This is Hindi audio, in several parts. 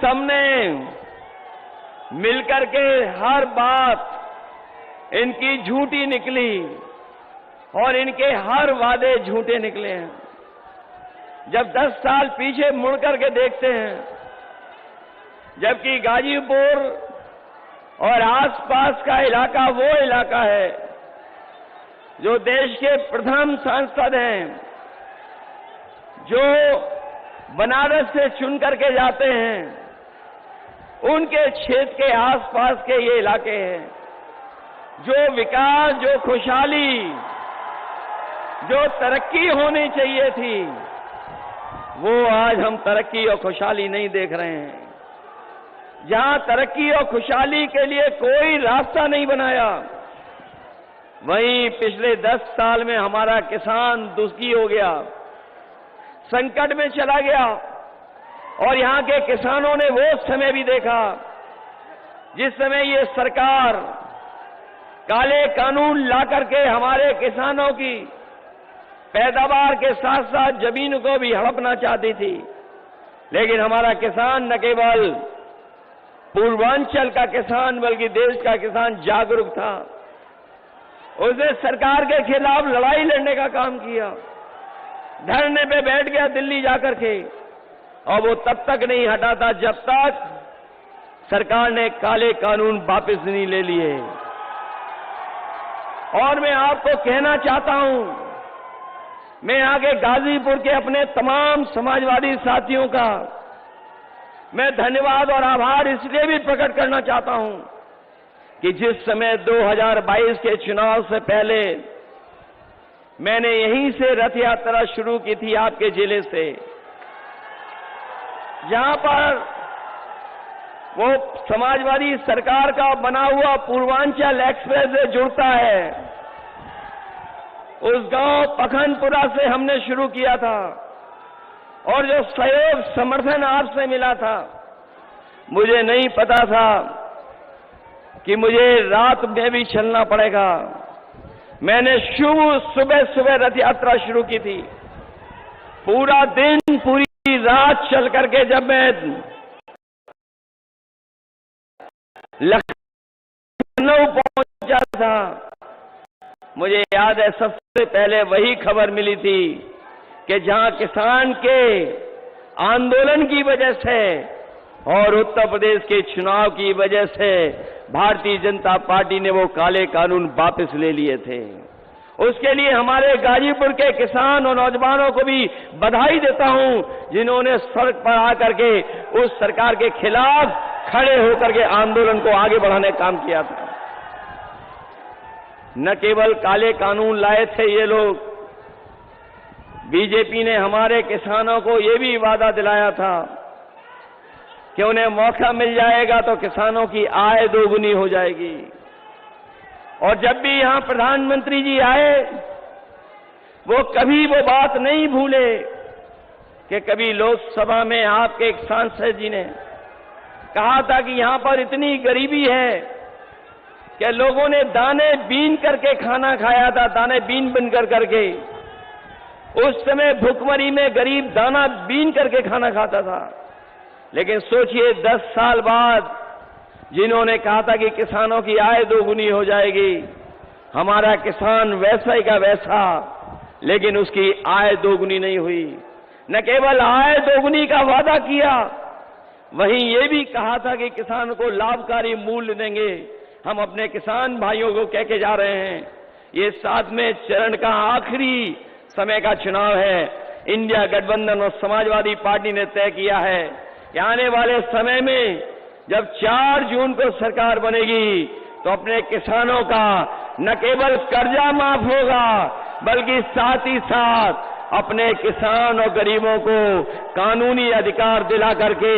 सबने मिलकर के हर बात इनकी झूठी निकली और इनके हर वादे झूठे निकले हैं। जब 10 साल पीछे मुड़ करके देखते हैं, जबकि गाजीपुर और आसपास का इलाका वो इलाका है जो देश के प्रथम सांसद हैं, जो बनारस से चुन करके जाते हैं, उनके क्षेत्र के आसपास के ये इलाके हैं। जो विकास, जो खुशहाली, जो तरक्की होनी चाहिए थी, वो आज हम तरक्की और खुशहाली नहीं देख रहे हैं। जहां तरक्की और खुशहाली के लिए कोई रास्ता नहीं बनाया, वहीं पिछले 10 साल में हमारा किसान दुखी हो गया, संकट में चला गया। और यहां के किसानों ने वो समय भी देखा जिस समय ये सरकार काले कानून ला करके हमारे किसानों की पैदावार के साथ साथ जमीन को भी हड़पना चाहती थी। लेकिन हमारा किसान न केवल पूर्वांचल का किसान बल्कि देश का किसान जागरूक था। उसने सरकार के खिलाफ लड़ाई लड़ने का काम किया, धरने पे बैठ गया दिल्ली जाकर के, और वो तब तक नहीं हटा था जब तक सरकार ने काले कानून वापस नहीं ले लिए। और मैं आपको कहना चाहता हूं, मैं यहाँ के गाजीपुर के अपने तमाम समाजवादी साथियों का मैं धन्यवाद और आभार इसलिए भी प्रकट करना चाहता हूं कि जिस समय 2022 के चुनाव से पहले मैंने यहीं से रथ यात्रा शुरू की थी, आपके जिले से, जहां पर वो समाजवादी सरकार का बना हुआ पूर्वांचल एक्सप्रेस वे जुड़ता है, उस गांव पखनपुरा से हमने शुरू किया था। और जो सहयोग समर्थन आपसे मिला था, मुझे नहीं पता था कि मुझे रात में भी चलना पड़ेगा। मैंने सुबह सुबह रथ यात्रा शुरू की थी। पूरा दिन, पूरी रात चल करके जब मैं लखनऊ पहुंचा था, मुझे याद है सबसे पहले वही खबर मिली थी कि जहां किसान के आंदोलन की वजह से और उत्तर प्रदेश के चुनाव की वजह से भारतीय जनता पार्टी ने वो काले कानून वापस ले लिए थे। उसके लिए हमारे गाजीपुर के किसान और नौजवानों को भी बधाई देता हूं, जिन्होंने सड़क पर आकर के उस सरकार के खिलाफ खड़े होकर के आंदोलन को आगे बढ़ाने का काम किया था। न केवल काले कानून लाए थे ये लोग, बीजेपी ने हमारे किसानों को ये भी वादा दिलाया था कि उन्हें मौका मिल जाएगा तो किसानों की आय दोगुनी हो जाएगी। और जब भी यहां प्रधानमंत्री जी आए, वो कभी वो बात नहीं भूले कि कभी लोकसभा में आपके एक सांसद जी ने कहा था कि यहां पर इतनी गरीबी है कि लोगों ने दाने बीन करके खाना खाया था, दाने बीन बन करके। उस समय भुखमरी में गरीब दाना बीन करके खाना खाता था। लेकिन सोचिए 10 साल बाद जिन्होंने कहा था कि किसानों की आय दोगुनी हो जाएगी, हमारा किसान वैसा ही का वैसा, लेकिन उसकी आय दोगुनी नहीं हुई। न केवल आय दोगुनी का वादा किया, वहीं ये भी कहा था कि किसान को लाभकारी मूल्य देंगे। हम अपने किसान भाइयों को कह के जा रहे हैं, ये 7वें चरण का आखिरी समय का चुनाव है। इंडिया गठबंधन और समाजवादी पार्टी ने तय किया है कि आने वाले समय में जब 4 जून को सरकार बनेगी तो अपने किसानों का न केवल कर्जा माफ होगा, बल्कि साथ ही साथ अपने किसान और गरीबों को कानूनी अधिकार दिला करके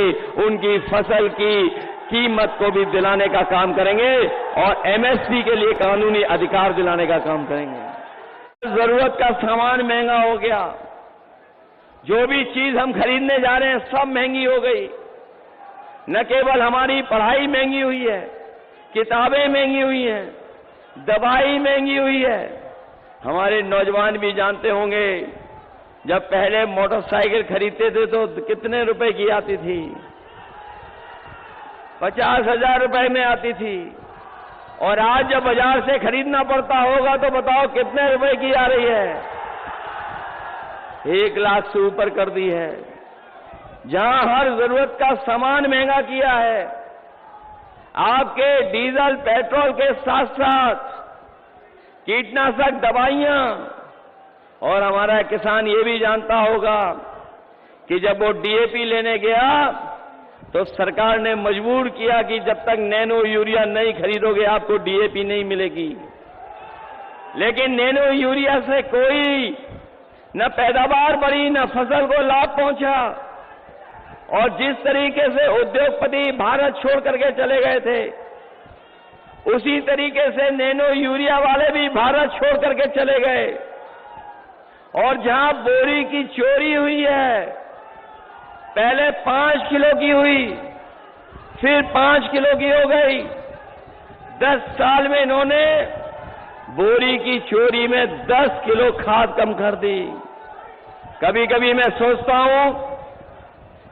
उनकी फसल की कीमत को भी दिलाने का काम करेंगे और एमएसपी के लिए कानूनी अधिकार दिलाने का काम करेंगे। जरूरत का सामान महंगा हो गया, जो भी चीज हम खरीदने जा रहे हैं सब महंगी हो गई। न केवल हमारी पढ़ाई महंगी हुई है, किताबें महंगी हुई हैं, दवाई महंगी हुई है। हमारे नौजवान भी जानते होंगे, जब पहले मोटरसाइकिल खरीदते थे तो कितने रुपए की आती थी, 50,000 रुपए में आती थी, और आज जब बाजार से खरीदना पड़ता होगा तो बताओ कितने रुपए की आ रही है? 1 लाख से ऊपर कर दी है। जहां हर जरूरत का सामान महंगा किया है, आपके डीजल पेट्रोल के साथ साथ कीटनाशक दवाइयां, और हमारा किसान ये भी जानता होगा कि जब वो डीएपी लेने गया तो सरकार ने मजबूर किया कि जब तक नैनो यूरिया नहीं खरीदोगे आपको डीएपी नहीं मिलेगी। लेकिन नैनो यूरिया से कोई न पैदावार बढ़ी, न फसल को लाभ पहुंचा, और जिस तरीके से उद्योगपति भारत छोड़ करके चले गए थे, उसी तरीके से नैनो यूरिया वाले भी भारत छोड़ करके चले गए। और जहां बोरी की चोरी हुई है, पहले 5 किलो की हुई, फिर 5 किलो की हो गई। 10 साल में इन्होंने बोरी की चोरी में 10 किलो खाद कम कर दी। कभी कभी मैं सोचता हूं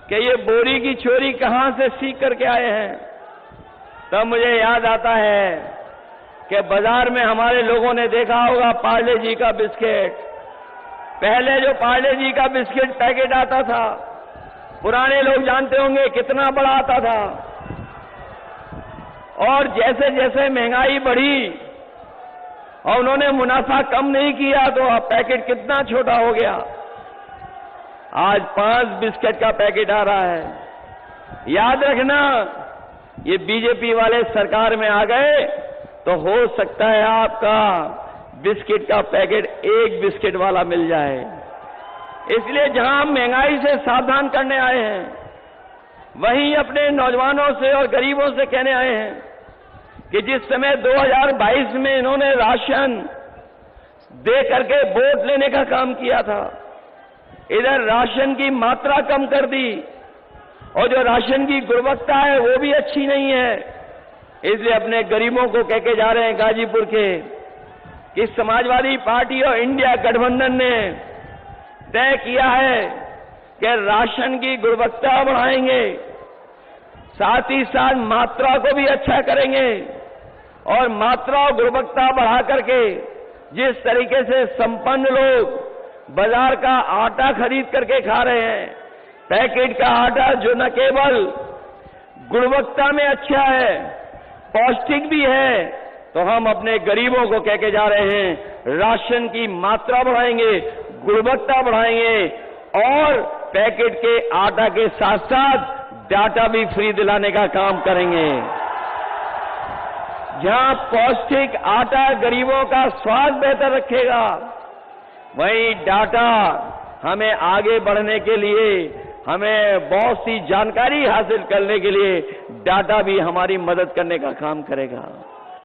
कि ये बोरी की चोरी कहां से सीख करके आए हैं। तब मुझे याद आता है कि बाजार में हमारे लोगों ने देखा होगा पार्ले जी का बिस्किट। पहले जो पार्ले जी का बिस्किट पैकेट आता था, पुराने लोग जानते होंगे कितना बड़ा आता था, और जैसे जैसे महंगाई बढ़ी और उन्होंने मुनाफा कम नहीं किया तो अब पैकेट कितना छोटा हो गया। आज 5 बिस्किट का पैकेट आ रहा है। याद रखना, ये बीजेपी वाले सरकार में आ गए तो हो सकता है आपका बिस्किट का पैकेट 1 बिस्किट वाला मिल जाए। इसलिए जहां हम महंगाई से सावधान करने आए हैं, वहीं अपने नौजवानों से और गरीबों से कहने आए हैं कि जिस समय 2022 में इन्होंने राशन दे करके वोट लेने का काम किया था, इधर राशन की मात्रा कम कर दी और जो राशन की गुणवत्ता है वो भी अच्छी नहीं है। इसलिए अपने गरीबों को कह के जा रहे हैं गाजीपुर के कि समाजवादी पार्टी और इंडिया गठबंधन ने तय किया है कि राशन की गुणवत्ता बढ़ाएंगे, साथ ही साथ मात्रा को भी अच्छा करेंगे, और मात्रा और गुणवत्ता बढ़ा करके जिस तरीके से संपन्न लोग बाजार का आटा खरीद करके खा रहे हैं, पैकेट का आटा जो न केवल गुणवत्ता में अच्छा है, पौष्टिक भी है, तो हम अपने गरीबों को कह के जा रहे हैं राशन की मात्रा बढ़ाएंगे, गुणवत्ता बढ़ाएंगे, और पैकेट के आटा के साथ साथ डाटा भी फ्री दिलाने का काम करेंगे। जहां पौष्टिक आटा गरीबों का स्वास्थ्य बेहतर रखेगा, वहीं डाटा हमें आगे बढ़ने के लिए, हमें बहुत सी जानकारी हासिल करने के लिए डाटा भी हमारी मदद करने का काम करेगा।